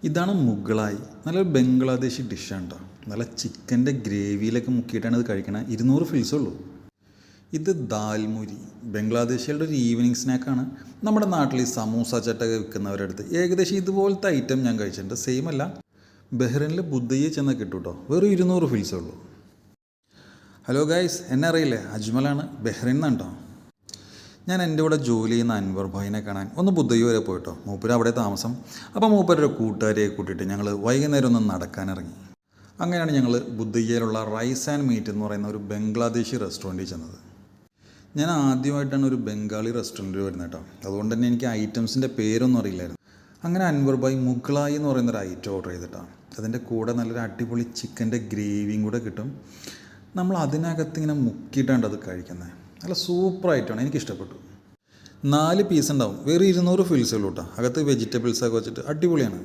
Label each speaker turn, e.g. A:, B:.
A: ഇതാണ് മുഗളായി. നല്ലൊരു ബംഗ്ലാദേശി ഡിഷാണ് കേട്ടോ. നല്ല ചിക്കൻ്റെ ഗ്രേവിയിലൊക്കെ മുക്കിയിട്ടാണ് ഇത് കഴിക്കണത്. 200 ഫിൽസേ ഉള്ളൂ. ഇത് ദാൽമുരി, ബംഗ്ലാദേശികളുടെ ഒരു ഈവനിങ് സ്നാക്കാണ്. നമ്മുടെ നാട്ടിൽ ഈ സമൂസ ചട്ടൊക്കെ വിൽക്കുന്നവരുടെ അടുത്ത് ഏകദേശം ഇതുപോലത്തെ ഐറ്റം ഞാൻ കഴിച്ചിട്ടുണ്ട്. സെയിം അല്ല, ബഹ്റൈനിലെ ബുദ്ധയെ ചെന്നാൽ കിട്ടും കേട്ടോ. വെറും 200 ഫിൽസേ ഉള്ളൂ. ഹലോ ഗൈസ്, എന്നെ അറിയില്ലേ? അജ്മലാണ്, ബഹ്റൈനിൽ നിന്നാണ് കേട്ടോ. ഞാൻ എൻ്റെ കൂടെ ജോലി ചെയ്യുന്ന അൻവർ ഭായിനെ കാണാൻ ഒന്ന് ബുദ്ധയ്യ വരെ പോയിട്ടോ. മൂപ്പര് അവിടെ താമസം. അപ്പോൾ മൂപ്പരൊരു കൂട്ടുകാരിയെ കൂട്ടിയിട്ട് ഞങ്ങൾ വൈകുന്നേരം ഒന്ന് നടക്കാനിറങ്ങി. അങ്ങനെയാണ് ഞങ്ങൾ ബുദ്ധയ്യയിലുള്ള റൈസ് ആൻഡ് മീറ്റ് എന്ന് പറയുന്ന ഒരു ബംഗ്ലാദേശി റെസ്റ്റോറൻറ്റിൽ ചെന്നത്. ഞാൻ ആദ്യമായിട്ടാണ് ഒരു ബംഗാളി റെസ്റ്റോറൻറ്റിൽ വരുന്നത് കേട്ടോ. അതുകൊണ്ട് തന്നെ എനിക്ക് ഐറ്റംസിൻ്റെ പേരൊന്നും അറിയില്ലായിരുന്നു. അങ്ങനെ അൻവർ ഭായ് മുഗളായി എന്ന് പറയുന്നൊരു ഐറ്റം ഓർഡർ ചെയ്തിട്ടാണ്. അതിൻ്റെ കൂടെ നല്ലൊരു അടിപൊളി ചിക്കൻ്റെ ഗ്രേവിയും കൂടെ കിട്ടും. നമ്മൾ അതിനകത്ത് ഇങ്ങനെ മുക്കിയിട്ടാണ് അത് കഴിക്കുന്നത്. നല്ല സൂപ്പറായിട്ടാണ്, എനിക്കിഷ്ടപ്പെട്ടു. 4 പീസ് ഉണ്ടാവും. വെറും 200 ഫിൽസേ ഉള്ളൂ കേട്ടോ. അകത്ത് വെജിറ്റബിൾസൊക്കെ വെച്ചിട്ട് അടിപൊളിയാണ്.